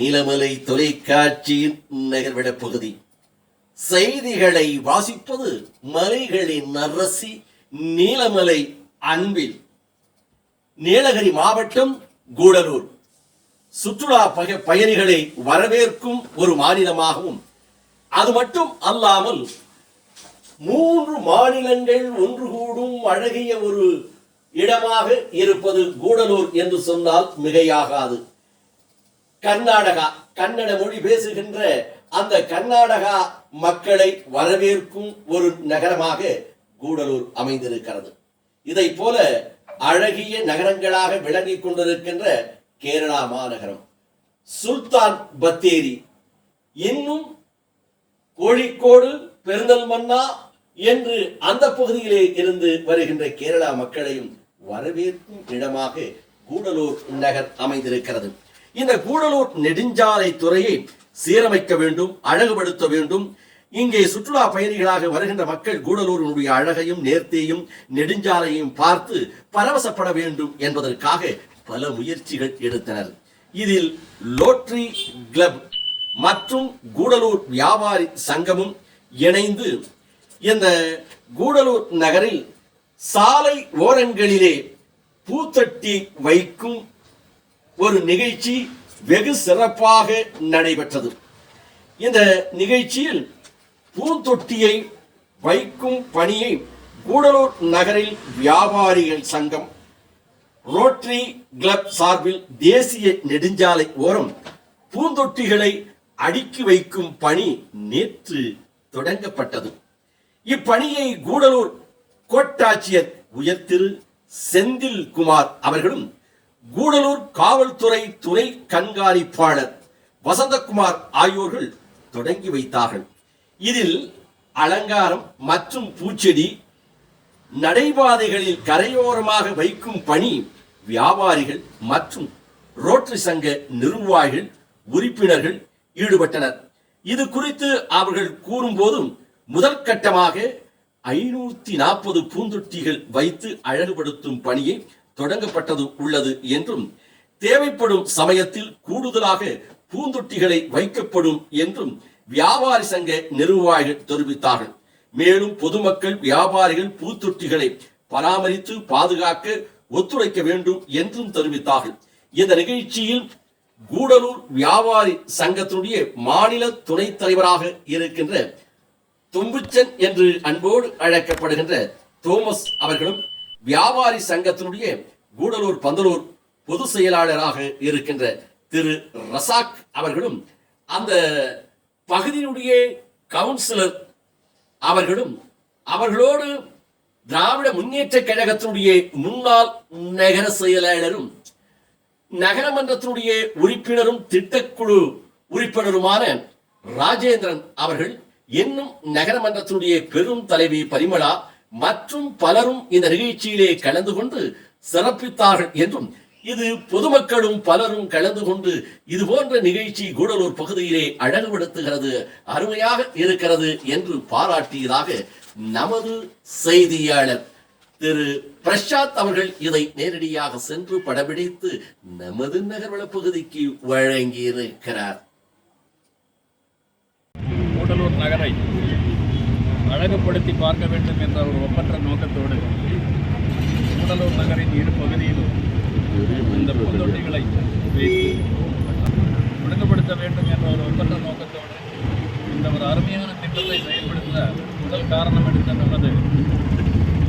நீலமலை தொலைக்காட்சியின் நகர்விட பகுதி. செய்திகளை வாசிப்பது மலைகளின் அரசி நீலமலை அன்பில். நீலகிரி மாவட்டம் கூடலூர் சுற்றுலா பயணிகளை வரவேற்கும் ஒரு மாநிலமாகவும், அது மட்டும் அல்லாமல் 3 மாநிலங்கள் ஒன்று கூடும் அழகிய ஒரு இடமாக இருப்பது கூடலூர் என்று சொன்னால் மிகையாகாது. கர்நாடகா, கன்னட மொழி பேசுகின்ற அந்த கர்நாடகா மக்களை வரவேற்கும் ஒரு நகரமாக கூடலூர் அமைந்திருக்கிறது. இதை போல அழகிய நகரங்களாக விளங்கிக் கொண்டிருக்கின்ற கேரளா மாநகரம் சுல்தான் பத்தேரி, இன்னும் கோழிக்கோடு, பெருந்தல்மன்னா என்று அந்த பகுதியிலே இருந்து வருகின்ற கேரளா மக்களையும் வரவேற்கும் இடமாக கூடலூர் நகர் அமைந்திருக்கிறது. இந்த கூடலூர் நெடுஞ்சாலை துறையை சீரமைக்க வேண்டும், அழகுபடுத்த வேண்டும். இங்கே சுற்றுலா பயணிகளாக வருகின்ற மக்கள் கூடலூரினுடைய அழகையும் நேர்த்தியையும் நெடுஞ்சாலையும் பார்த்து பரவசப்பட வேண்டும் என்பதற்காக பல முயற்சிகள் எடுத்தனர். இதில் லோட்டரி கிளப் மற்றும் கூடலூர் வியாபாரி சங்கமும் இணைந்து இந்த கூடலூர் நகரில் சாலை ஓரங்களிலே பூத்தொட்டி வைக்கும் ஒரு நிகழ்ச்சி வெகு சிறப்பாக நடைபெற்றது. இந்த நிகழ்ச்சியில் பூந்தொட்டியை வைக்கும் பணியை கூடலூர் நகரில் வியாபாரிகள் சங்கம், ரோட்டரி கிளப் சார்பில் தேசிய நெடுஞ்சாலை ஓரம் பூந்தொட்டிகளை அடுக்கி வைக்கும் பணி நேற்று தொடங்கப்பட்டது. இப்பணியை கூடலூர் கோட்டாட்சியர் உயர் திரு செந்தில் குமார் அவர்களும், கூடலூர் காவல்துறை துணை கண்காணிப்பாளர் வசந்தகுமார் ஆகியோர்கள் தொடங்கி வைத்தார்கள். இதில் அலங்காரம் மற்றும் பூச்செடி நடைபாதைகளில் கரையோரமாக வைக்கும் பணி வியாபாரிகள் மற்றும் ரோட்டரி சங்க நிர்வாகிகள் உறுப்பினர்கள் ஈடுபட்டனர். இது குறித்து அவர்கள் கூறும்போதும், முதற்கட்டமாக 540 பூந்தொட்டிகள் வைத்து அழகுபடுத்தும் பணியை தொடங்கப்பட்டது உள்ளது என்றும், தேவைப்படும் சமயத்தில் கூடுதலாக பூந்தொட்டிகளை வைக்கப்படும் என்றும் வியாபாரி சங்க நிர்வாகிகள் தெரிவித்தார்கள். மேலும் பொதுமக்கள், வியாபாரிகள் பூத்தொட்டிகளை பராமரித்து பாதுகாக்க ஒத்துழைக்க வேண்டும் என்றும் தெரிவித்தார்கள். இந்த நிகழ்ச்சியில் கூடலூர் வியாபாரி சங்கத்தினுடைய மாநில துணைத் தலைவராக இருக்கின்ற தொம்புச்சன் என்று அன்போடு அழைக்கப்படுகின்ற தோமஸ் அவர்களும், வியாபாரி சங்கத்தினுடைய கூடலூர் பந்தலூர் பொதுச் செயலாளராக இருக்கின்ற திரு ரசாக் அவர்களும், அந்த பகுதியினுடைய கவுன்சிலர் அவர்களும், அவர்களோடு திராவிட முன்னேற்ற கழகத்தினுடைய முன்னாள் நகர செயலாளரும் நகரமன்றத்தினுடைய உறுப்பினரும் திட்டக்குழு உறுப்பினருமான ராஜேந்திரன் அவர்கள், இன்னும் நகரமன்றத்தினுடைய பெரும் தலைவி பரிமளா மற்றும் பலரும் இந்த நிகழ்ச்சியிலே கலந்து கொண்டு சிறப்பித்தார்கள் என்றும், இது பொதுமக்களும் பலரும் கலந்து கொண்டு இது போன்ற நிகழ்ச்சி கூடலூர் பகுதியிலே அழகுபடுத்துகிறது, அருமையாக இருக்கிறது என்று பாராட்டியதாக நமது செய்தியாளர் திரு பிரசாத் அவர்கள் இதை நேரடியாக சென்று படம்பிடித்து நமது நகர்வள பகுதிக்கு வழங்கியிருக்கிறார். கூடலூர் நகரை அழகுபடுத்தி பார்க்க வேண்டும் என்ற ஒரு ஒப்பற்ற நோக்கத்தோடு கூடலூர் நகரின் இரு பகுதியிலும் இந்த பூந்தொட்டிகளை வைத்து ஒழுங்குபடுத்த வேண்டும் என்ற ஒரு ஒப்பற்ற நோக்கத்தோடு இந்த ஒரு அருமையான திட்டத்தை செயல்படுத்த முதல் காரணம் எடுத்த நமது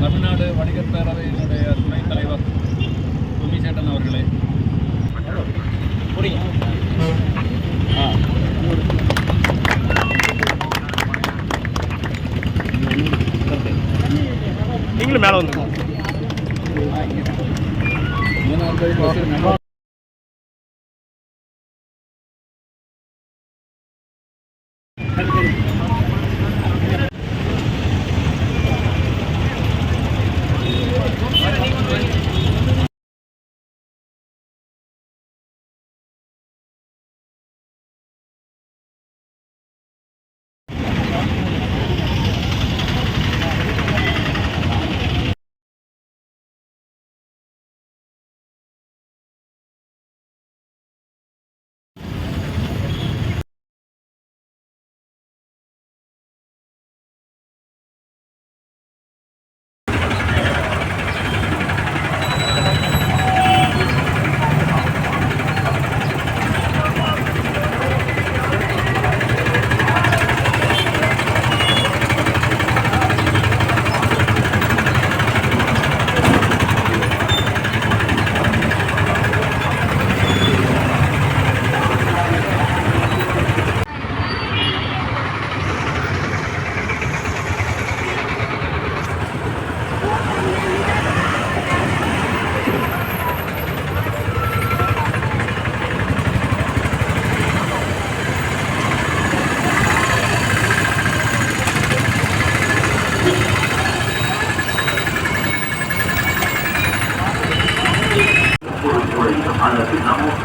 தமிழ்நாடு வணிகர் பேரவையினுடைய துணைத் தலைவர் துமிசேட்டன் அவர்களே. நீங்களும் மேலே வந்து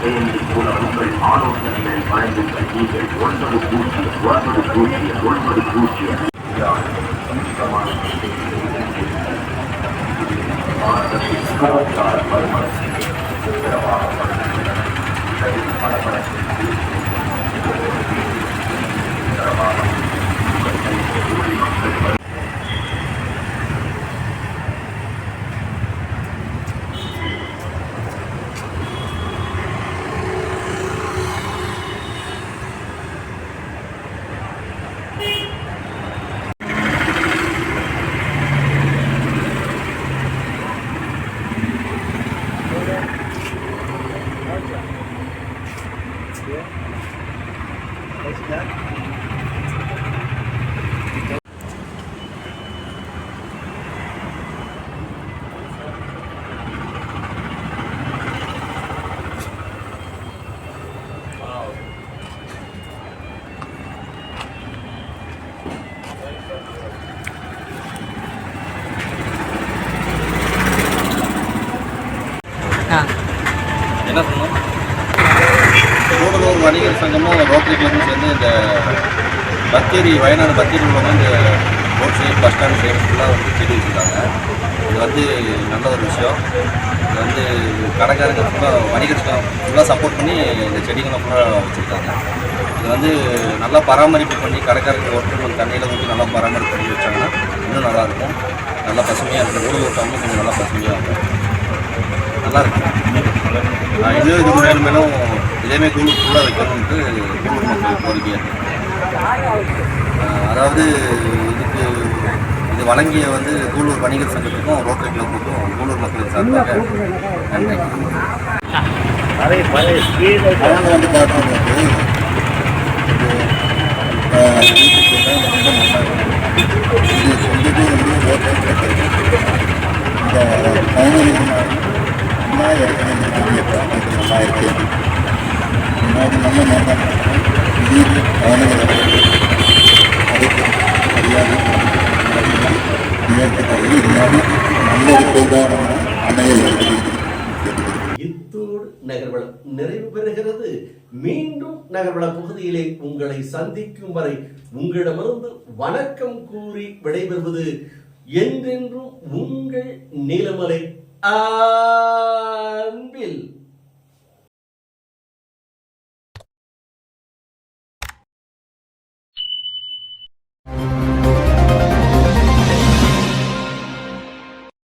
செயலில் கூட உங்கள் ஆலோசனைகளை வழங்குங்கள். நீங்கள் 900 பாரதத்தின் கலாச்சார மறுமலர்ச்சியை என்ன சொன்னோம்? கூடலூர் வணிகர் சங்கமும் ரோட்டரி கிளப்பும் சேர்ந்து இந்த பத்தேரி வயநாடு பத்தேரி உள்ள இந்த road side bus stand side ஃபுல்லாக செடி வச்சுருக்காங்க. இது நல்ல ஒரு விஷயம். இது கடைக்காரங்க ஃபுல்லாக வணிகர் சங்கம் ஃபுல்லாக சப்போர்ட் பண்ணி இந்த செடிகளை ஃபுல்லாக வச்சுருக்காங்க. இது நல்லா பராமரிப்பு பண்ணி கடைக்காரங்க ஒருத்தர் தண்ணியில் ஊற்றி நல்லா பராமரிப்பு பண்ணி வச்சாங்கன்னா இன்னும் நல்லாயிருக்கும். நல்லா பசுமையாக இருக்கும். கூடலூர் டவுனும் கொஞ்சம் நல்லா பசுமையாக இருக்கும். நல்லாயிருக்கும். இது மேலும் மேலும் இதேமாதிரி கூடலூர் ஃபுல்லாக வைக்கணும்ட்டு கூடலூர் மக்கள் கோரிக்கையாக இருக்குது. அதாவது இது வழங்கிய கூடலூர் வணிகர் சங்கத்துக்கும் ரோட்டரி கிளப்புக்கும் கூடலூர் மக்களுக்கு சார்பாக நன்றி. இத்தோடு நகர்வளம் நிறைவு பெறுகிறது. மீண்டும் நகர்வள பகுதியிலே உங்களை சந்திக்கும் வரை உங்களிடமிருந்து வணக்கம் கூறி விடைபெறுவது என்றென்றும் உங்கள் நீலமலை.